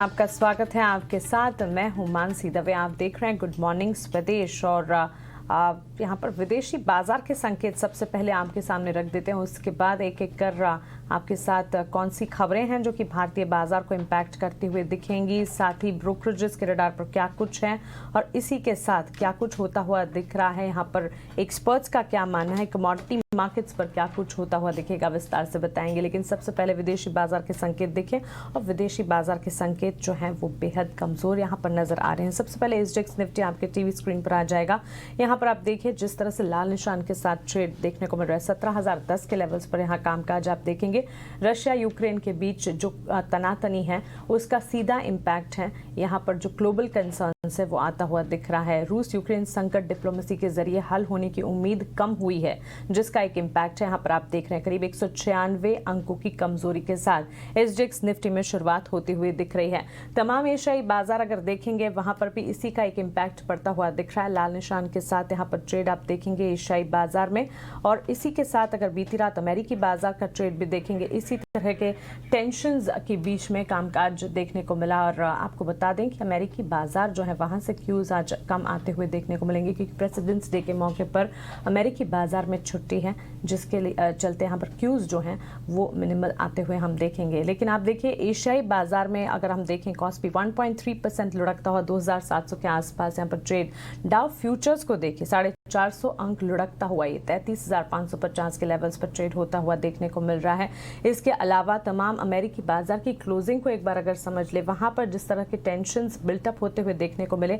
आपका स्वागत है। आपके साथ मैं हूं मानसी दवे। आप देख रहे हैं गुड मॉर्निंग स्वदेश और यहाँ पर विदेशी बाजार के संकेत सबसे पहले आपके सामने रख देते हैं। उसके बाद एक एक कर आपके साथ कौन सी खबरें हैं जो कि भारतीय बाजार को इम्पैक्ट करती हुई दिखेंगी, साथ ही ब्रोकरेजेस के रडार पर क्या कुछ है और इसी के साथ क्या कुछ होता हुआ दिख रहा है। यहाँ पर एक्सपर्ट्स का क्या मानना है, कमोडिटी मार्केट्स पर क्या कुछ होता हुआ दिखेगा, विस्तार से बताएंगे। लेकिन सबसे पहले विदेशी बाजार के संकेत देखें और विदेशी बाजार के संकेत जो हैं वो बेहद कमजोर यहाँ पर नजर आ रहे हैं। सबसे पहले एसडेक्स निफ्टी आपके टीवी स्क्रीन पर आ जाएगा। यहाँ पर आप देखिए जिस तरह से लाल निशान के साथ ट्रेड देखने को मिल रहा है। 17,010 के लेवल्स पर यहाँ कामकाज आप देखेंगे। रशिया यूक्रेन के बीच जो तनातनी है उसका सीधा इम्पैक्ट है यहाँ पर जो ग्लोबल कंसर्न्स है वो आता हुआ दिख रहा है। रूस यूक्रेन संकट डिप्लोमेसी के जरिए हल होने की उम्मीद कम हुई है, जिसका एक इम्पैक्ट है। यहाँ पर आप देख रहे हैं करीब 196 अंकों की कमजोरी के साथ एसडेक्स निफ्टी में शुरुआत होती हुई दिख रही है। तमाम एशियाई बाजार अगर देखेंगे वहां पर भी इसी का एक इम्पैक्ट पड़ता हुआ दिख रहा है। लाल निशान के साथ यहाँ पर ट्रेड आप देखेंगे एशियाई बाजार में, और इसी के साथ अगर बीती रात अमेरिकी बाजार का ट्रेड भी देखेंगे, इसी तरह के टेंशंस के बीच में कामकाज देखने को मिला। और आपको बता दें कि अमेरिकी बाजार जो है वहां से क्यूज आज कम आते हुए देखने को मिलेंगे, क्योंकि प्रेसिडेंट्स डे के मौके पर अमेरिकी बाजार में छुट्टी है, जिसके लिए चलते यहाँ पर क्यूज जो हैं वो मिनिमल आते हुए हम देखेंगे। लेकिन आप देखिए एशियाई बाजार में अगर हम देखें कॉस्पी 1.3% लुढ़कता हुआ 2700 के आसपास यहाँ पर ट्रेड। डाउ फ्यूचर्स को देखिए 450 अंक लुढ़कता हुआ ये 33,550 के लेवल्स पर ट्रेड होता हुआ देखने को मिल रहा है। इसके अलावा तमाम अमेरिकी बाजार की क्लोजिंग को एक बार अगर समझ ले, वहां पर जिस तरह के टेंशंस बिल्टअप होते हुए देखने को मिले,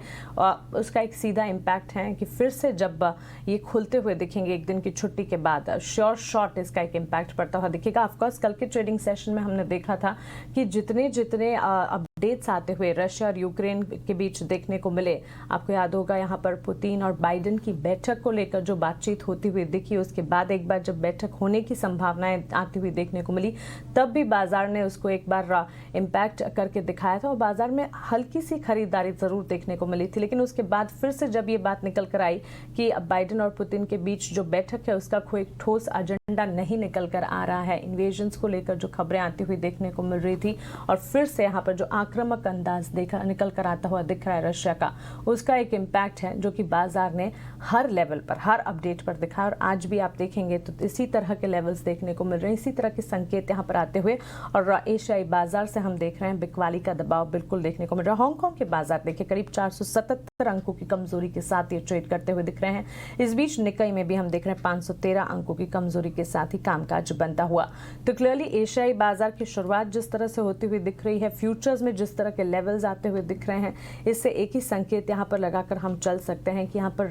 उसका एक सीधा इम्पैक्ट है कि फिर से जब ये खुलते हुए दिखेंगे एक दिन की छुट्टी के बाद, श्योर शॉर्ट इसका एक इम्पैक्ट पड़ता हुआ दिखेगा। ऑफकोर्स कल के ट्रेडिंग सेशन में हमने देखा था कि जितने अपडेट्स आते हुए रशिया और यूक्रेन के बीच देखने को मिले, आपको याद होगा यहाँ पर पुतिन और बाइडेन की बैठक को लेकर जो बातचीत होती हुई दिखी, उसके बाद एक बार जब बैठक होने की संभावनाएं आती हुई देखने को मिली, तब भी बाजार ने उसको एक बार इम्पैक्ट करके दिखाया था और बाजार में हल्की सी खरीदारी जरूर देखने को मिली थी। लेकिन उसके बाद फिर से जब ये बात निकल कर आई कि बाइडेन और पुतिन के बीच जो बैठक है उसका कोई ठोस एजेंडा नहीं निकल कर आ रहा है, इन्वेजन्स को लेकर जो खबरें आती हुई देखने को मिल रही थी, और फिर से यहाँ पर जो आक्रामक अंदाज निकल कर आता हुआ दिख रहा है रशिया का, उसका एक इम्पैक्ट है जो कि बाजार ने हर लेवल पर, हर अपडेट पर दिखा। और आज भी आप देखेंगे तो इसी तरह के लेवल्स देखने को मिल रहे हैं, इसी तरह के संकेत यहाँ पर आते हुए। और एशियाई बाजार से हम देख रहे हैं बिकवाली का दबाव बिल्कुल देखने को मिल रहा है। हांगकांग के बाजार देखिए करीब 477 अंकों की कमजोरी के साथ ये ट्रेड करते हुए दिख रहे हैं। इस बीच निकाई में भी हम देख रहे हैं 513 अंकों की कमजोरी के साथ ही कामकाज बनता हुआ। तो क्लियरली एशियाई बाजार की शुरुआत जिस तरह से होती हुई दिख रही है, फ्यूचर्स में जिस तरह के लेवल्स आते हुए दिख रहे हैं, इससे एक ही संकेत यहाँ पर लगाकर हम चल सकते हैं कि यहाँ पर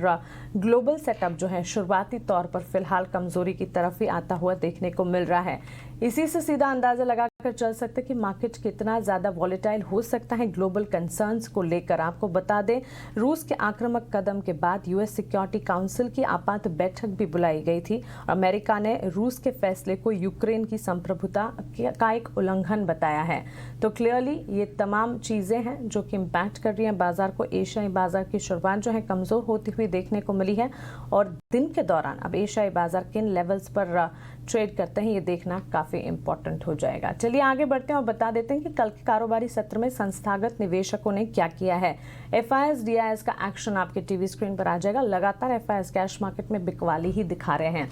ग्लोबल सेटअप जो है शुरुआती तौर पर फिलहाल कमजोरी की तरफ ही आता हुआ देखने को मिल रहा है। इसी से सीधा अंदाजा लगाकर चल सकते हैं कि मार्केट कितना ज्यादा वॉलेटाइल हो सकता है ग्लोबल कंसर्न्स को लेकर। आपको बता दें रूस के आक्रामक कदम के बाद यूएस सिक्योरिटी काउंसिल की आपात बैठक भी बुलाई गई थी। अमेरिका ने रूस के फैसले को यूक्रेन की संप्रभुता का एक उल्लंघन बताया है। तो क्लियरली ये तमाम चीजें हैं जो कि इम्पैक्ट कर रही हैं बाजार को। एशियाई बाजार की शुरुआत जो है कमजोर होती हुई देखने को मिली है, और दिन के दौरान अब एशियाई बाजार किन लेवल्स पर ट्रेड करते हैं ये देखना काफी इंपॉर्टेंट हो जाएगा। चलिए आगे बढ़ते हैं और बता देते हैं कि कल के कारोबारी सत्र में संस्थागत निवेशकों ने क्या किया है। एफआईएस डीआईएस का एक्शन आपके टीवी स्क्रीन पर आ जाएगा। लगातार एफआईएस कैश मार्केट में बिकवाली ही दिखा रहे हैं।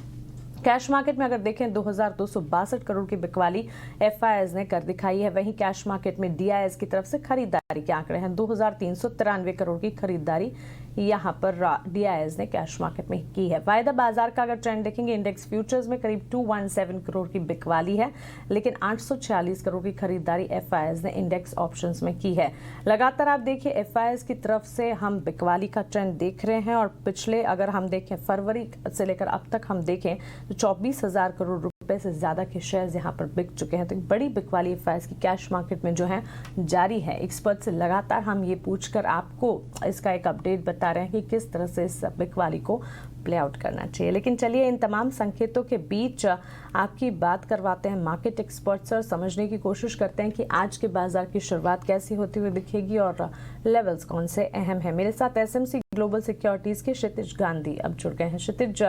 कैश मार्केट में अगर देखें 2262 करोड़ की बिकवाली एफआईएस ने कर दिखाई है। वहीं कैश मार्केट में डीआईएस की तरफ से खरीदारी के आंकड़े हैं। 2393 करोड़ की खरीदारी यहाँ पर डीआईएस ने कैश मार्केट में की है। वायदा बाजार का अगर ट्रेंड देखेंगे, इंडेक्स फ्यूचर्स में करीब 217 करोड़ की बिकवाली है, लेकिन 846 करोड़ की खरीदारी एफआईएस ने इंडेक्स ऑप्शंस में की है। लगातार आप देखिए एफआईएस की तरफ से हम बिकवाली का ट्रेंड देख रहे हैं, और पिछले अगर हम देखें फरवरी से लेकर अब तक हम देखें तो 24,000 करोड़ रुपए से ज्यादा के शेयर्स यहाँ पर बिक चुके हैं। तो एक बड़ी बिकवाली एफआईएस की कैश मार्केट में जो है जारी है। एक्सपर्ट से लगातार हम ये पूछकर आपको इसका एक अपडेट बता रहे हैं कि किस तरह से इस बिकवाली को प्ले आउट करना चाहिए। लेकिन चलिए इन तमाम संकेतों के बीच आपकी बात करवाते हैं मार्केट एक्सपर्ट से और समझने की कोशिश करते हैं कि आज के बाजार की शुरुआत कैसी होती हुई दिखेगी और लेवल्स कौन से अहम हैं। मेरे साथ एसएमसी ग्लोबल सिक्योरिटीज के क्षितिज गांधी अब जुड़ गए हैं। क्षितिज,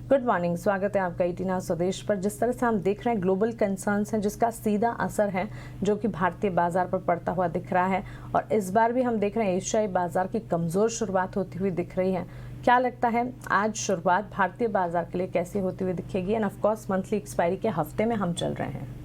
गुड मॉर्निंग, स्वागत है आपका 18 आवर्स स्वदेश पर। जिस तरह से हम देख रहे हैं ग्लोबल कंसर्न्स हैं जिसका सीधा असर है जो कि भारतीय बाजार पर पड़ता हुआ दिख रहा है, और इस बार भी हम देख रहे हैं एशियाई बाजार की कमजोर शुरुआत होती हुई दिख रही है। क्या लगता है आज शुरुआत भारतीय बाजार के लिए कैसी होती हुई दिखेगी? End of course monthly expiry के हफ्ते में हम चल रहे हैं।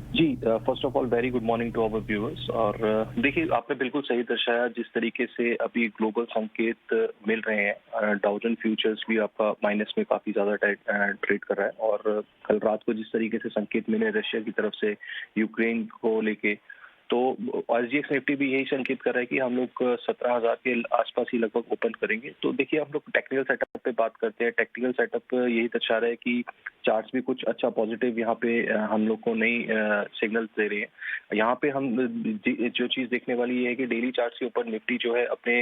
जी, first of all very good morning to our viewers. और देखिए, आपने बिल्कुल सही दर्शाया जिस तरीके से अभी ग्लोबल संकेत मिल रहे हैं। डाउ जोन्स फ्यूचर्स भी आपका माइनस में काफी ज्यादा ट्रेड कर रहा है, और कल रात को जिस तरीके से संकेत मिले रशिया की तरफ से यूक्रेन को लेके, तो एसजीएक्स निफ्टी भी यही संकेत कर रहा है कि हम लोग 17,000 के आसपास ही लगभग ओपन करेंगे। तो देखिए, हम लोग टेक्निकल सेटअप पे बात करते हैं। टेक्निकल सेटअप यही दर्शा रहा है कि चार्ट्स भी कुछ अच्छा पॉजिटिव यहाँ पे हम लोग को नई सिग्नल दे रहे हैं। यहाँ पे हम जो चीज देखने वाली है कि डेली चार्ट्स के ऊपर निफ्टी जो है अपने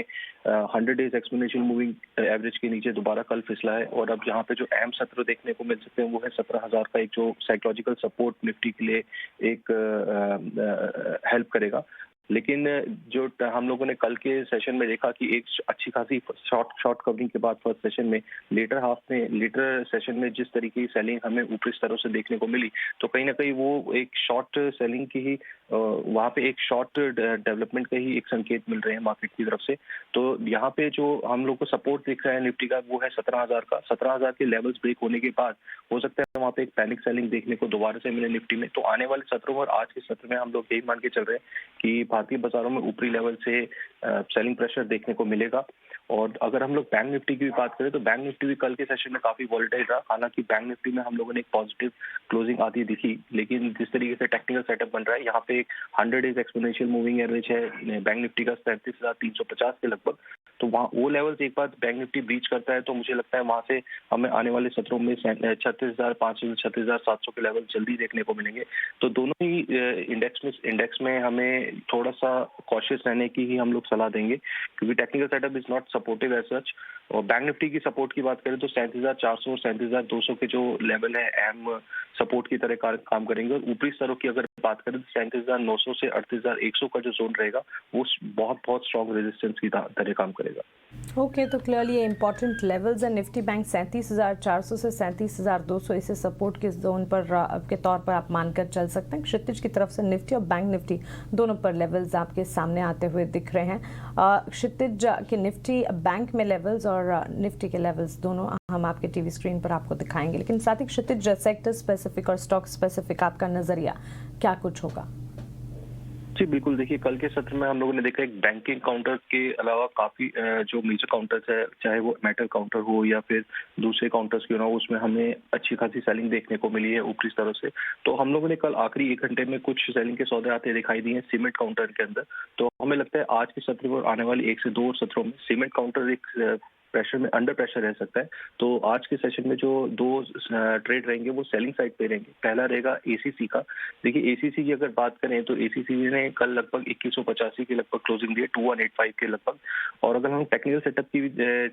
100 डेज एक्सपोनेंशियल मूविंग एवरेज के नीचे दोबारा कल फिसला है, और अब यहाँ पे जो अहम सत्र देखने को मिल सकते हैं वो है 17,000 का एक जो साइकोलॉजिकल सपोर्ट निफ्टी के लिए एक हेल्प करेगा। लेकिन जो हम लोगों ने कल के सेशन में देखा कि एक अच्छी खासी शॉर्ट कवरिंग के बाद फर्स्ट सेशन में लेटर सेशन में जिस तरीके की सेलिंग हमें ऊपरी स्तरों से देखने को मिली, तो कहीं ना कहीं वो एक शॉर्ट सेलिंग की ही वहाँ पे एक शॉर्ट डेवलपमेंट का ही एक संकेत मिल रहे हैं मार्केट की तरफ से। तो यहाँ पे जो हम लोग को सपोर्ट दिख रहा है निफ्टी का वो है 17,000 का। 17,000 के लेवल्स ब्रेक होने के बाद हो सकता है वहाँ पे एक पैनिक सेलिंग देखने को दोबारा से मिले निफ्टी में। तो आने वाले सत्रों और आज के सत्र में हम लोग यही मान के चल रहे हैं कि भारतीय बाजारों में ऊपरी लेवल से सेलिंग प्रेशर देखने को मिलेगा। और अगर हम लोग बैंक निफ्टी की भी बात करें तो बैंक निफ्टी भी कल के सेशन में काफी वॉलेटाइल रहा। हालांकि बैंक निफ्टी में हम लोगों ने एक पॉजिटिव क्लोजिंग आती दिखी, लेकिन जिस तरीके से टेक्निकल सेटअप बन रहा है यहाँ पे एक 100 डेज एक्सपोनेंशियल मूविंग एवरेज है बैंक निफ्टी का 37,350 के लगभग। तो वहाँ वो लेवल्स एक बार बैंक निफ्टी ब्रीच करता है तो मुझे लगता है वहां से हमें आने वाले सत्रों में 36,500 36,700 के लेवल जल्दी देखने को मिलेंगे। तो दोनों ही इंडेक्स में हमें थोड़ा सा कॉशियस रहने की ही हम लोग सलाह देंगे, क्योंकि technical setup is not supportive as such. और बैंक निफ्टी की सपोर्ट की बात करें तो 37,400 और 37,200 के जो लेवल है अहम सपोर्ट की तरह काम करेंगे। और ऊपरी स्तरों की अगर बात करें तो 37,900 से 38,100 का जो जोन रहेगा वो बहुत स्ट्रॉन्ग रेजिस्टेंस की तरह काम करेगा। ओके, तो क्लियरली इंपॉर्टेंट लेवल्स है। निफ्टी बैंक 37,400 से 37,200 इसे सपोर्ट के जोन पर के तौर पर आप मानकर चल सकते हैं। क्षितिज की तरफ से निफ्टी और बैंक निफ्टी दोनों पर लेवल्स आपके सामने आते हुए दिख रहे हैं। क्षितिज के निफ्टी बैंक में लेवल्स और निफ्टी के लेवल्स दोनों हम आपके टीवी स्क्रीन पर आपको दिखाएंगे, लेकिन साथ ही क्षितिज सेक्टर स्पेसिफिक और स्टॉक स्पेसिफिक आपका नजरिया क्या कुछ होगा? जी बिल्कुल, देखिए कल के सत्र में हम लोगों ने देखा एक बैंकिंग काउंटर के अलावा काफी जो मेजर काउंटर्स है, चाहे वो मेटल काउंटर हो या फिर दूसरे काउंटर्स क्यों ना हो, उसमें हमें अच्छी खासी सेलिंग देखने को मिली है ऊपरी स्तरों से। तो हम लोगों ने कल आखिरी 1 घंटे में कुछ सेलिंग के सौदे आते दिखाई दिए सीमेंट काउंटर के अंदर। तो हमें लगता है आज के सत्र और आने वाले 1 से 2 सत्रों में सीमेंट काउंटर एक प्रेशर में अंडर प्रेशर रह सकता है। तो आज के सेशन में जो 2 ट्रेड रहेंगे वो सेलिंग साइड पे रहेंगे। पहला रहेगा एसीसी का। देखिए एसीसी की अगर बात करें तो एसीसी ने कल लगभग 2185 के लगभग क्लोजिंग दी है, 2185 के लगभग। और अगर हम टेक्निकल सेटअप की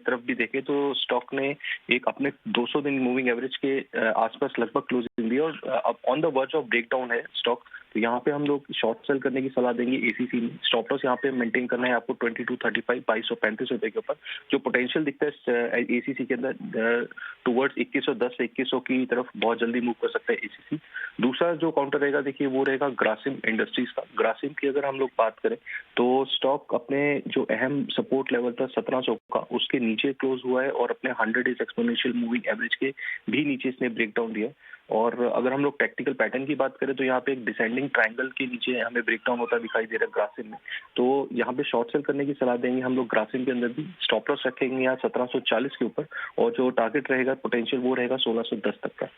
तरफ भी देखें तो स्टॉक ने एक अपने 200 दिन मूविंग एवरेज के आसपास लगभग क्लोजिंग दी और अब on the verge of breakdown है स्टॉक। तो यहाँ पे हम लोग शॉर्ट सेल करने की सलाह देंगे एसीसी में। स्टॉप लॉस यहाँ पे मेंटेन करना है आपको 2235 2235 रुपए के ऊपर। जो पोटेंशियल दिखता है एसीसी के अंदर टुवर्ड्स 2110 से 2100 की तरफ बहुत जल्दी मूव कर सकता है एसीसी। दूसरा जो काउंटर रहेगा देखिए वो रहेगा ग्रासिम इंडस्ट्रीज का। ग्रासिम की अगर हम लोग बात करें तो स्टॉक अपने जो अहम सपोर्ट लेवल था 1700 का उसके नीचे क्लोज हुआ है और अपने 100 डेज एक्सपोनेंशियल मूविंग एवरेज के भी नीचे इसने ब्रेकडाउन दिया। और अगर हम लोग टेक्निकल पैटर्न की बात करें तो यहाँ पे एक डिसेंडिंग ट्रायंगल के नीचे हमें ब्रेकडाउन होता दिखाई दे रहा है ग्रासिम में। तो यहाँ पे शॉर्ट सेल करने की सलाह देंगे हम लोग ग्रासिम के अंदर भी। स्टॉप लॉस रखेंगे यहाँ 1740 के ऊपर और जो टारगेट रहेगा पोटेंशियल वो रहेगा 1610 तक का।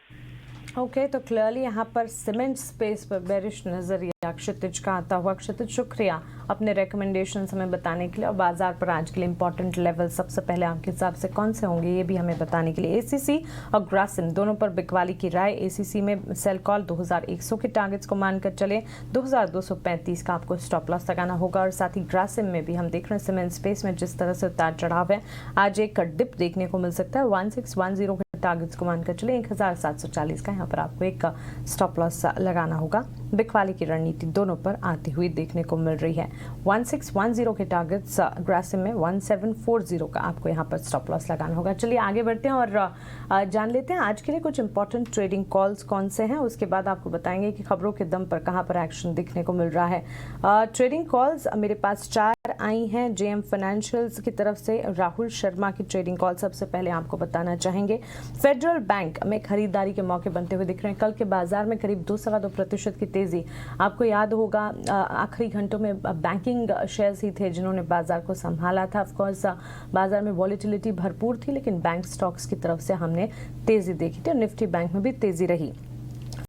ओके, तो क्लियरली यहाँ पर सीमेंट स्पेस पर बेरिश नजरिया क्षितिज का आता हुआ। क्षितिज, शुक्रिया अपने रिकमेंडेशन हमें बताने के लिए। और बाजार पर आज के लिए इंपॉर्टेंट लेवल सबसे पहले आपके हिसाब से कौन से होंगे, ये भी हमें बताने के लिए। एसीसी और ग्रासिम दोनों पर बिकवाली की राय। एसीसी में सेल कॉल 2100 के टारगेट्स को मानकर चले, 2235 का आपको स्टॉप लॉस लगाना होगा। और साथ ही ग्रासिम में भी हम देख रहे हैं सीमेंट स्पेस में जिस तरह से उतार चढ़ाव है, आज एक डिप देखने को मिल सकता है। 1610 के टारगेट्स को मानकर चले, 1740 का यहाँ पर आपको एक स्टॉप लॉस लगाना होगा। बिकवाली की रणनीति दोनों पर आती हुई देखने को मिल रही है। 1610 के टारगेट्स ग्रासिम में, 1740 का आपको यहाँ पर स्टॉप लॉस लगाना होगा। चलिए आगे बढ़ते हैं और जान लेते हैं आज के लिए कुछ इंपॉर्टेंट ट्रेडिंग कॉल्स कौन से हैं। उसके बाद आपको बताएंगे कि खबरों के दम पर कहाँ पर एक्शन दिखने को मिल रहा है। ट्रेडिंग कॉल्स मेरे पास 4 आई हैं। जेएम फाइनेंशियल्स की तरफ से राहुल शर्मा की ट्रेडिंग कॉल सबसे पहले आपको बताना चाहेंगे। फेडरल बैंक में खरीदारी के मौके बनते हुए दिख रहे हैं। कल के बाजार में करीब 2.25% की तेजी, आपको याद होगा आखिरी घंटों में बैंकिंग शेयर्स ही थे जिन्होंने बाजार को संभाला था। ऑफकोर्स बाजार में वॉलेटिलिटी भरपूर थी, लेकिन बैंक स्टॉक्स की तरफ से हमने तेजी देखी थी और निफ्टी बैंक में भी तेजी रही।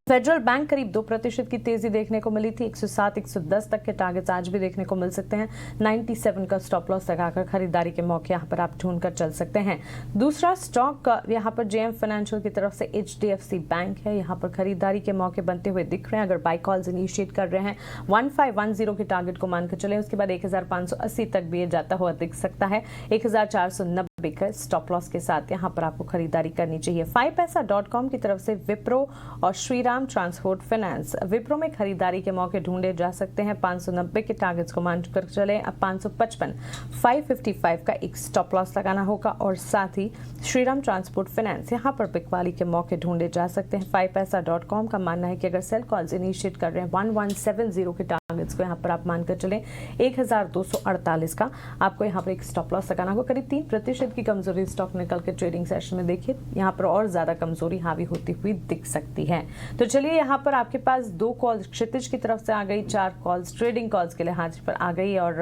फेडरल बैंक करीब 2% की तेजी देखने को मिली थी। 107-110 तक के टारगेट्स आज भी देखने को मिल सकते हैं। 97 का स्टॉप लॉस लगाकर खरीदारी के मौके यहाँ पर आप ढूंढ कर चल सकते हैं। दूसरा स्टॉक यहाँ पर जेएम फाइनेंशियल की तरफ से एचडीएफसी बैंक है। यहाँ पर खरीदारी के मौके बनते हुए दिख रहे हैं। अगर बाय कॉल्स इनिशिएट कर रहे हैं, 1510 के टारगेट को मानकर चले। उसके बाद 1580 तक भी ये जाता हुआ दिख सकता है। 1490 का स्टॉप लॉस के साथ यहाँ पर आपको खरीदारी करनी चाहिए। 5paisa.com की तरफ से विप्रो और श्रीराम ट्रांसपोर्ट फाइनेंस, विप्रो में खरीदारी के मौके ढूंढे जा सकते हैं। 590 के टारगेट्स को मानकर चले। अब 555, 555 का एक स्टॉप लॉस लगाना होगा। और साथ ही श्रीराम ट्रांसपोर्ट फाइनेंस, यहाँ पर बिकवाली के मौके ढूंढे जा सकते हैं। 5paisa.com का मानना है कि अगर सेल कॉल्स इनिशिएट कर रहे हैं, 1170 के टारगेट्स को यहाँ पर आप मानकर चले। 1248 का आपको यहाँ पर एक स्टॉप लॉस लगाना होगा। करीब 3% की कमजोरी स्टॉक निकल के ट्रेडिंग सेशन में देखिए, यहाँ पर और ज्यादा कमजोरी हावी होती हुई दिख सकती है। तो चलिए यहाँ पर आपके पास 2 कॉल्स क्षितिज की तरफ से आ गई, 4 कॉल्स ट्रेडिंग कॉल्स के लिए हाजिर पर आ गई। और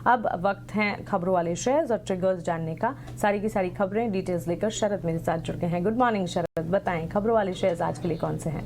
अब वक्त है खबरों वाले शेयर्स और ट्रिगर्स जानने का। सारी की सारी खबरें डिटेल्स लेकर शरद मेरे साथ जुड़ गए हैं। गुड मॉर्निंग शरद, बताएं खबरों वाले शेयर्स आज के लिए कौन से हैं?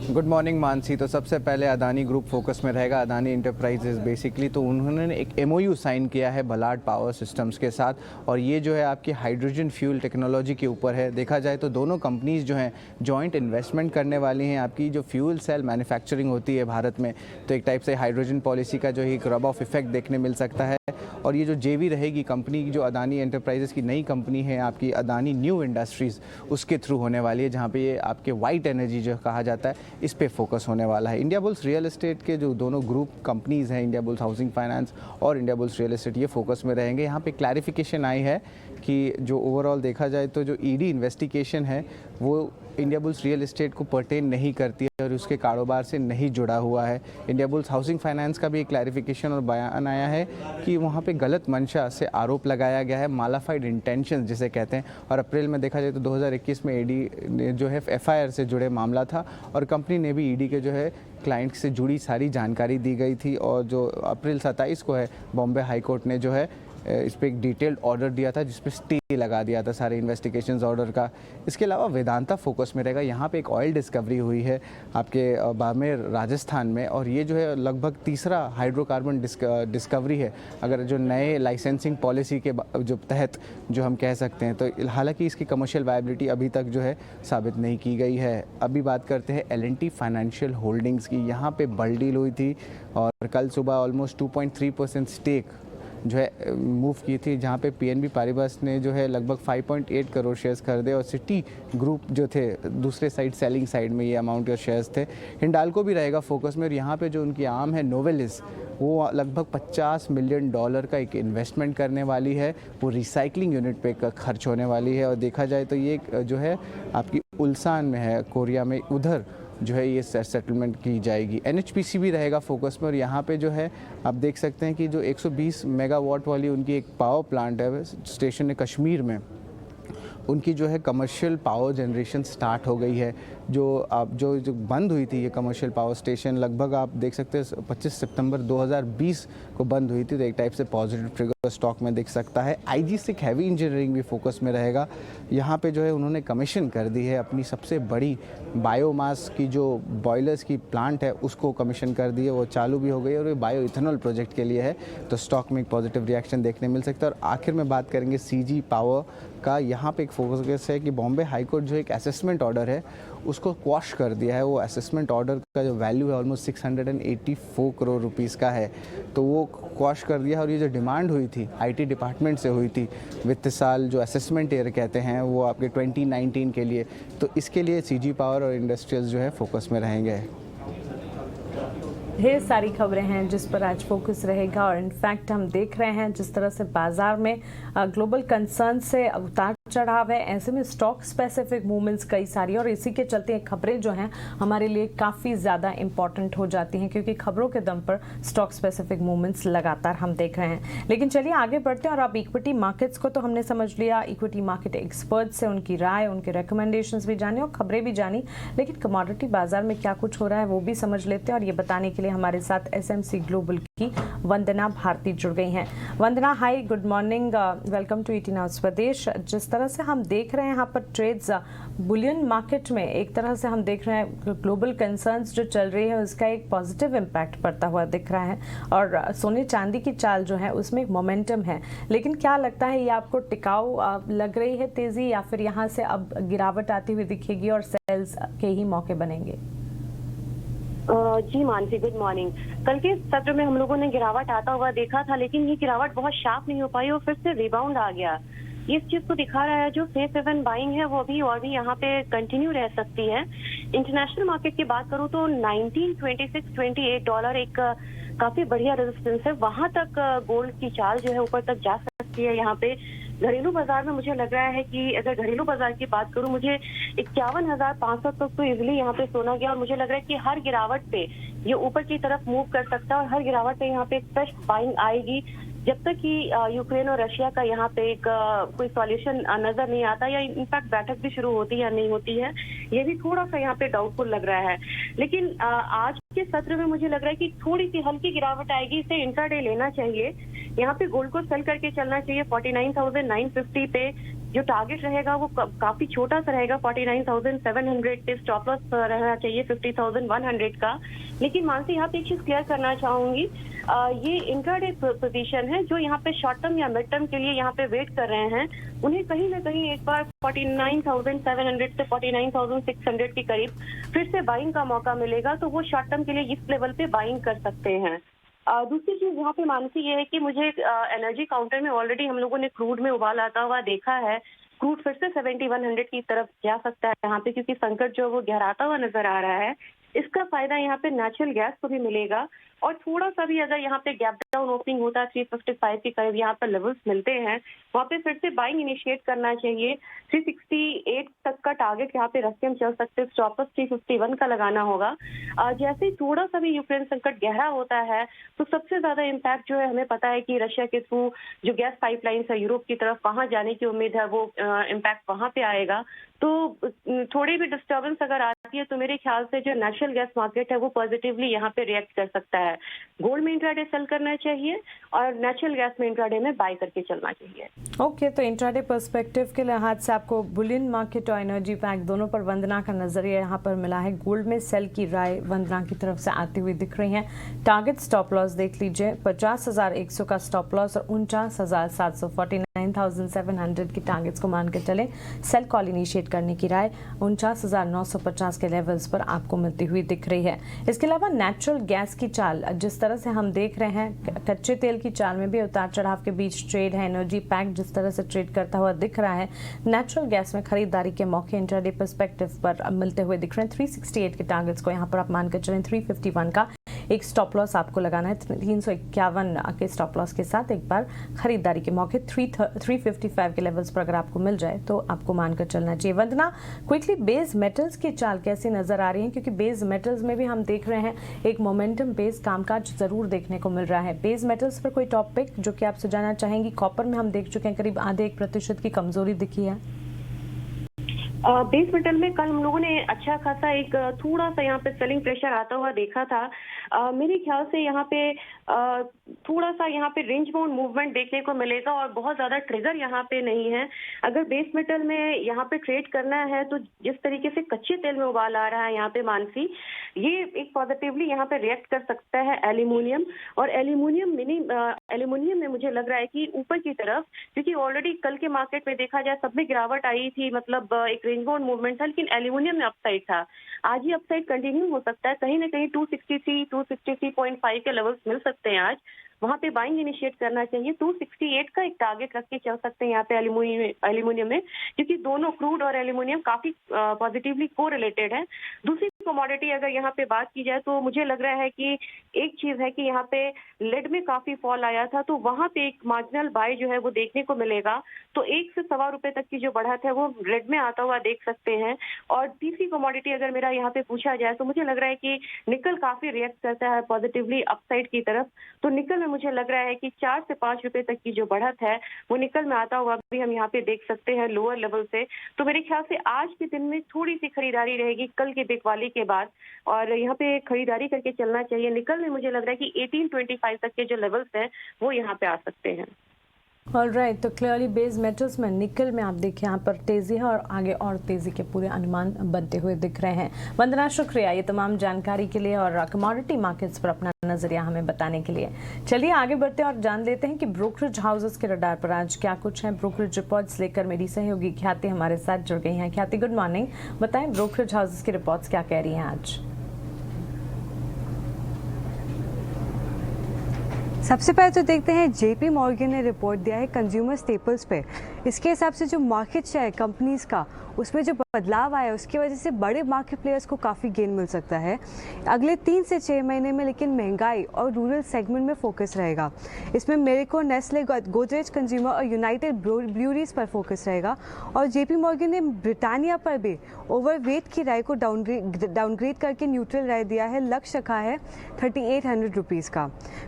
Good morning Mansi. तो सबसे पहले अदानी ग्रुप फोकस में रहेगा। अदानी इंटरप्राइजेज बेसिकली तो उन्होंने एक एमओयू साइन किया है बलाड पावर सिस्टम्स के साथ, और ये जो है आपकी हाइड्रोजन फ्यूल टेक्नोलॉजी के ऊपर है। देखा जाए तो दोनों कंपनीज जो हैं जॉइंट इन्वेस्टमेंट करने वाली हैं। आपकी जो फ्यूल सेल मैन्युफैक्चरिंग होती है भारत में, तो एक टाइप से हाइड्रोजन पॉलिसी का जो एक रब ऑफ इफेक्ट देखने मिल सकता है। और ये जो जेवी रहेगी कंपनी, जो अदानी एंटरप्राइजेस की नई कंपनी है आपकी अदानी न्यू इंडस्ट्रीज़, उसके थ्रू होने वाली है, जहाँ पे ये आपके वाइट एनर्जी जो कहा जाता है इस पे फोकस होने वाला है। इंडिया बुल्स रियल एस्टेट के जो दोनों ग्रुप कंपनीज़ हैं, इंडिया बुल्स हाउसिंग फाइनेंस और इंडिया बुल्स रियल एस्टेट, ये फोकस में रहेंगे। यहाँ पे क्लैरिफिकेशन आई है कि जो ओवरऑल देखा जाए तो जो ईडी इन्वेस्टिगेशन है वो इंडिया बुल्स रियल एस्टेट को पर्टेन नहीं करती है और उसके कारोबार से नहीं जुड़ा हुआ है। इंडिया बुल्स हाउसिंग फाइनेंस का भी एक क्लैरिफिकेशन और बयान आया है कि वहाँ पे गलत मंशा से आरोप लगाया गया है, मालाफाइड इंटेंशन जिसे कहते हैं। और अप्रैल में देखा जाए तो 2021 में ईडी ने जो है एफआईआर से जुड़े मामला था और कंपनी ने भी ईडी के जो है क्लाइंट से जुड़ी सारी जानकारी दी गई थी। और जो अप्रैल 27 को है बॉम्बे हाई कोर्ट ने जो है इस पर एक डिटेल्ड ऑर्डर दिया था, जिसपे स्टे लगा दिया था सारे इन्वेस्टिगेशंस ऑर्डर का। इसके अलावा वेदांता फोकस में रहेगा। यहाँ पे एक ऑयल डिस्कवरी हुई है आपके बाड़मेर राजस्थान में, और ये जो है लगभग तीसरा हाइड्रोकार्बन डिस्कवरी है अगर जो नए लाइसेंसिंग पॉलिसी के जो तहत जो हम कह सकते हैं। तो हालांकि इसकी कमर्शियल वायबिलिटी अभी तक जो है साबित नहीं की गई है। अभी बात करते हैं L&T फाइनेंशियल होल्डिंग्स की। यहाँ पे बड़ी डील हुई थी और कल सुबह ऑलमोस्ट 2.3% स्टेक जो है मूव की थी, जहाँ पे पीएनबी पारिबास ने जो है लगभग 5.8 करोड़ शेयर्स खरीदे और सिटी ग्रुप जो थे दूसरे साइड सेलिंग साइड में ये अमाउंट के शेयर्स थे। हिंडाल्को भी रहेगा फोकस में, और यहाँ पे जो उनकी आर्म है नोवेलिस, वो लगभग $50 मिलियन का एक इन्वेस्टमेंट करने वाली है। वो रिसाइकलिंग यूनिट पे खर्च होने वाली है। और देखा जाए तो ये जो है आपकी उल्सान में है कोरिया में, उधर जो है ये सेटलमेंट की जाएगी। NHPC भी रहेगा फोकस में, और यहाँ पे जो है आप देख सकते हैं कि जो 120 मेगावाट वाली उनकी एक पावर प्लांट है स्टेशन है कश्मीर में, उनकी जो है कमर्शियल पावर जनरेशन स्टार्ट हो गई है। जो बंद हुई थी ये कमर्शियल पावर स्टेशन, लगभग आप देख सकते हैं 25 सितंबर 2020 को बंद हुई थी, तो एक टाइप से पॉजिटिव ट्रिगर स्टॉक में दिख सकता है। IGC हैवी इंजीनियरिंग भी फोकस में रहेगा। यहाँ पे जो है उन्होंने कमीशन कर दी है अपनी सबसे बड़ी बायोमास की जो बॉयलर्स की प्लांट है उसको कमीशन कर दी है, वो चालू भी हो गई है और ये बायो इथेनॉल प्रोजेक्ट के लिए है, तो स्टॉक में एक पॉजिटिव रिएक्शन देखने मिल सकता है। और आखिर में बात करेंगे CG पावर का। यहाँ पे एक फोकस है कि बॉम्बे हाई कोर्ट जो एक असेसमेंट ऑर्डर है उसको क्वॉश कर दिया है। वो असेसमेंट ऑर्डर का जो वैल्यू है ऑलमोस्ट 684 करोड़ रुपीस का है, तो वो क्वॉश कर दिया। और ये जो डिमांड हुई थी IT डिपार्टमेंट से हुई थी वित्त साल जो असेसमेंट ईयर कहते हैं वो आपके 2019 के लिए, तो इसके लिए CG पावर और इंडस्ट्रियल्स जो है फोकस में रहेंगे। ढेर सारी खबरें हैं जिस पर आज फोकस रहेगा और इनफैक्ट हम देख रहे हैं जिस तरह से बाजार में ग्लोबल कंसर्न से उतार चढ़ाव है, ऐसे में स्टॉक स्पेसिफिक मूवमेंट्स कई सारी, और इसी के चलते खबरें जो हैं हमारे लिए काफ़ी ज़्यादा इंपॉर्टेंट हो जाती हैं क्योंकि खबरों के दम पर स्टॉक स्पेसिफिक मूवमेंट्स लगातार हम देख रहे हैं। लेकिन चलिए आगे बढ़ते हैं और अब इक्विटी मार्केट्स को तो हमने समझ लिया, इक्विटी मार्केट एक्सपर्ट से उनकी राय, उनके रिकमेंडेशंस भी जाने और खबरें भी जानी, लेकिन कमोडिटी बाजार में क्या कुछ हो रहा है वो भी समझ लेते हैं। और ये बताने के लिए हमारे साथ SMC ग्लोबल की वंदना भारती जुड़ गई हैं। Vandana, hi, good morning, welcome to ET now Swadesh. जिस तरह से हम देख रहे हैं यहाँ पर ट्रेड्स बुलियन मार्केट में, एक तरह से हम देख रहे हैं ग्लोबल कंसर्न्स जो चल रही है उसका एक पॉजिटिव इम्पैक्ट पड़ता हुआ दिख रहा है और सोने चांदी की चाल जो है उसमें एक मोमेंटम है, लेकिन क्या लगता है ये आपको टिकाऊ लग रही है तेजी, या फिर यहाँ से अब गिरावट आती हुई दिखेगी और सेल्स के ही मौके बनेंगे? जी मानसी, गुड मॉर्निंग। कल के सत्र में हम लोगों ने गिरावट आता हुआ देखा था, लेकिन ये गिरावट बहुत शार्प नहीं हो पाई और फिर से रिबाउंड आ गया। ये इस चीज को दिखा रहा है जो सेफ हेवन बाइंग है वो अभी और भी यहाँ पे कंटिन्यू रह सकती है। इंटरनेशनल मार्केट की बात करूँ तो 1926-28 डॉलर एक काफी बढ़िया रेजिस्टेंस है, वहां तक गोल्ड की चाल जो है ऊपर तक जा सकती है। यहाँ पे घरेलू बाजार में मुझे लग रहा है कि अगर घरेलू बाजार की बात करूं, मुझे 51,500 तक तो इजिली यहाँ पे सोना गया और मुझे लग रहा है कि हर गिरावट पे ये ऊपर की तरफ मूव कर सकता है और हर गिरावट पे यहाँ पे एक फ्रेश बाइंग आएगी जब तक कि यूक्रेन और रशिया का यहाँ पे एक कोई सॉल्यूशन नजर नहीं आता या इनफैक्ट बैठक भी शुरू होती है या नहीं होती है, ये भी थोड़ा सा यहाँ पे डाउटफुल लग रहा है। लेकिन आज के सत्र में मुझे लग रहा है कि थोड़ी सी हल्की गिरावट आएगी, इसे इंट्राडे लेना चाहिए। यहाँ पे गोल्ड को सेल करके चलना चाहिए। 49,950 पे जो टारगेट रहेगा वो काफी छोटा सा रहेगा, 49,700 पे स्टॉप लॉस रहना चाहिए 50,100 का। लेकिन मानसी, यहाँ पे एक चीज क्लियर करना चाहूंगी, ये इंट्राडे पोजीशन है जो यहाँ पे शॉर्ट टर्म या मिड टर्म के लिए यहाँ पे वेट कर रहे हैं, उन्हें कहीं ना कहीं एक बार 49,700 से 49,600 के करीब फिर से बाइंग का मौका मिलेगा, तो वो शॉर्ट टर्म के लिए इस लेवल पे बाइंग कर सकते हैं। दूसरी चीज यहाँ पे मानसी ये है कि मुझे एनर्जी काउंटर में ऑलरेडी हम लोगों ने क्रूड में उबाल आता हुआ देखा है। क्रूड फिर से 7100 की तरफ जा सकता है यहाँ पे, क्योंकि संकट जो वो गहराता हुआ नजर आ रहा है। इसका फायदा यहाँ पे नेचुरल गैस को भी मिलेगा और थोड़ा सा भी अगर यहाँ पे गैप डाउन ओपनिंग होता है 355 के करीब यहाँ पर लेवल्स मिलते हैं, वहाँ पे फिर से बाइंग इनिशिएट करना चाहिए। 368 तक का टारगेट यहाँ पे रख के हम चल सकते हैं, स्टॉप लॉस 351 का लगाना होगा। जैसे ही थोड़ा सा भी यूक्रेन संकट गहरा होता है तो सबसे ज्यादा इम्पैक्ट जो है हमें पता है कि रशिया के थ्रू जो गैस पाइपलाइन है यूरोप की तरफ वहां जाने की उम्मीद है, वो इम्पैक्ट वहां पे आएगा। तो थोड़ी भी डिस्टर्बेंस अगर आती है तो मेरे ख्याल से जो नेचुरल गैस मार्केट है वो पॉजिटिवली यहाँ पे रिएक्ट कर सकता है। गोल्ड में इंट्राडे सेल करना चाहिए और नेचुरल गैस में इंट्राडे में बाय करके चलना चाहिए। ओके, तो इंट्राडे पर्सपेक्टिव के लिहाज से आपको बुलियन मार्केट और एनर्जी पैक दोनों पर वंदना का नजरिया यहाँ पर मिला है। गोल्ड में सेल की राय वंदना की तरफ से आती हुई दिख रही है। टारगेट स्टॉप लॉस देख लीजिए, 50,100 का स्टॉप लॉस और 49,700 49,700 की टारगेट्स को मान के चले। सेल कॉल इनिशिएट करने की राय 49,950 के लेवल्स पर आपको मिलती हुई दिख रही है। इसके अलावा नेचुरल गैस की चाल जिस तरह से हम देख रहे हैं, कच्चे तेल की चाल में भी उतार चढ़ाव के बीच ट्रेड है। एनर्जी पैक जिस तरह से ट्रेड करता हुआ दिख रहा है, नेचुरल गैस में खरीदारी के मौके इंट्राडे पर्सपेक्टिव पर मिलते हुए दिख रहे हैं। 368 के टारगेट्स को यहाँ पर आप मानकर चलें। 351 का एक स्टॉप लॉस आपको लगाना है। 351 के स्टॉप लॉस के साथ एक बार खरीदारी के मौके 355 के लेवल्स पर अगर आपको मिल जाए तो आपको मानकर चलना चाहिए। वंदना, क्विकली बेस मेटल्स की चाल कैसी नजर आ रही है, क्योंकि बेस मेटल्स में भी हम देख रहे हैं एक मोमेंटम बेस कामकाज जरूर देखने को मिल रहा है। बेस मेटल्स पर कोई टॉपिक जो कि आप सुझाना चाहेंगी? कॉपर में हम देख चुके हैं करीब आधे 1% की कमजोरी दिखी है। बेस मेटल में कल हम लोगों ने अच्छा खासा एक थोड़ा सा यहाँ पे सेलिंग प्रेशर आता हुआ देखा था। मेरे ख्याल से यहाँ पे थोड़ा सा यहाँ पे रेंज बाउंड मूवमेंट देखने को मिलेगा और बहुत ज्यादा ट्रिगर यहाँ पे नहीं है। अगर बेस मेटल में यहाँ पे ट्रेड करना है तो जिस तरीके से कच्चे तेल में उबाल आ रहा है यहाँ पे मानसी, ये एक पॉजिटिवली यहाँ पे रिएक्ट कर सकता है एल्यूमिनियम। और एल्यूमिनियम में मुझे लग रहा है कि ऊपर की तरफ, क्योंकि ऑलरेडी कल के मार्केट में देखा जाए सब में गिरावट आई थी, मतलब एक रेंज बाउंड मूवमेंट था, लेकिन एल्यूमिनियम में अपसाइड था। आज ही अपसाइड कंटिन्यू हो सकता है, कहीं ना कहीं 263.5 के लेवल्स मिल सकते हैं आज, वहां पे बाइंग इनिशिएट करना चाहिए। 268 का एक टारगेट रख के चल सकते हैं यहाँ पे एल्यूमिनियम में, क्योंकि दोनों क्रूड और एल्यूमिनियम काफी पॉजिटिवली को रिलेटेड है। दूसरी कमोडिटी अगर यहाँ पे बात की जाए तो मुझे लग रहा है कि एक चीज है कि यहाँ पे लेड में काफी फॉल आया था, तो वहां पे एक मार्जिनल बाय जो है वो देखने को मिलेगा। तो 1 से ₹1.25 तक की जो बढ़त है वो रेड में आता हुआ देख सकते हैं। और तीसरी कमोडिटी अगर मेरा यहाँ पे पूछा जाए तो मुझे लग रहा है कि निकल काफी रिएक्ट करता है पॉजिटिवली अपसाइड की तरफ। तो निकल में मुझे लग रहा है कि 4 से 5 रुपए तक की जो बढ़त है वो निकल में आता हुआ भी हम यहाँ पे देख सकते हैं लोअर लेवल से। तो मेरे ख्याल से आज के दिन में थोड़ी सी खरीदारी रहेगी कल के बिकवाली के बाद, और यहाँ पे खरीदारी करके चलना चाहिए। निकल में मुझे लग रहा है कि 1825 तक के जो लेवल्स हैं वो यहाँ पे आ सकते हैं। ऑलराइट, तो क्लियरली बेस मेटल्स में निकल में आप देखिए यहाँ पर तेजी है और आगे और तेजी के पूरे अनुमान बनते हुए दिख रहे हैं। वंदना, शुक्रिया ये तमाम जानकारी के लिए और कमोडिटी मार्केट्स पर अपना नजरिया हमें बताने के लिए। चलिए आगे बढ़ते हैं और जान लेते हैं कि ब्रोकरेज हाउसेस के रडार पर आज क्या कुछ है। ब्रोकरेज रिपोर्ट्स लेकर मेरी सहयोगी ख्याति हमारे साथ जुड़ गई हैं। ख्याति, गुड मॉर्निंग। बताएं ब्रोकरेज हाउसेस की रिपोर्ट्स क्या कह रही हैं आज। सबसे पहले तो देखते हैं जेपी मॉर्गन ने रिपोर्ट दिया है कंज्यूमर स्टेपल्स पे। इसके हिसाब से जो मार्केट शेयर कंपनीज का उसमें जो बदलाव आया उसकी वजह से बड़े मार्केट प्लेयर्स को काफ़ी गेन मिल सकता है अगले 3 से 6 महीने में, लेकिन महंगाई और रूरल सेगमेंट में फोकस रहेगा। इसमें मेरिको, नेस्ले, गोदरेज कंज्यूमर और यूनाइटेड ब्रूअरीज पर फोकस रहेगा। और जेपी मॉर्गन ने ब्रिटानिया पर भी ओवरवेट की राय को डाउनग्रेड करके न्यूट्रल राय दिया है। लक्ष्य रखा है 3800 रुपीज़ का।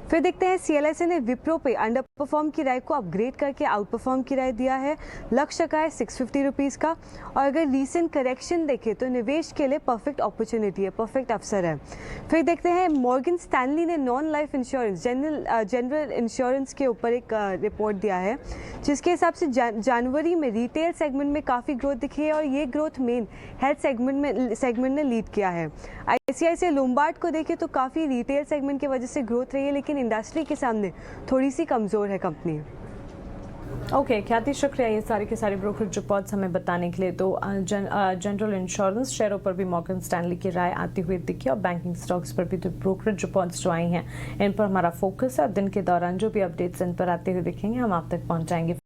फिर देखते हैं CLSA ने विप्रो पे अंडर परफॉर्म की राय को अपग्रेड करके आउट परफॉर्म की राय दिया है। लक्ष्य का है 650 रुपीज़ का। और अगर रीसेंट करेक्शन देखें तो निवेश के लिए परफेक्ट अपॉर्चुनिटी है, परफेक्ट अवसर है। फिर देखते हैं मॉर्गन स्टैनली ने non life insurance, general insurance के ऊपर एक रिपोर्ट दिया है, जिसके हिसाब से जनवरी में रिटेल सेगमेंट में काफ़ी ग्रोथ दिखी है और ये ग्रोथ मेन हेल्थ सेगमेंट ने लीड किया है। ICICI लोम्बार्ड को देखें तो काफ़ी रिटेल सेगमेंट की वजह से ग्रोथ रही है, लेकिन इंडस्ट्री के सामने थोड़ी सी कमज़ोर है कंपनी। ओके ख्याति, शुक्रिया ये सारे के सारे ब्रोकरेज रिपोर्ट्स हमें बताने के लिए। तो जनरल इंश्योरेंस शेयरों पर भी मॉर्गन स्टैनली की राय आती हुई दिखी और बैंकिंग स्टॉक्स पर भी तो ब्रोकरेज रिपोर्ट्स जो आई हैं इन पर हमारा फोकस है और दिन के दौरान जो भी अपडेट्स इन पर आते हुए दिखेंगे हम आप तक पहुंचाएंगे।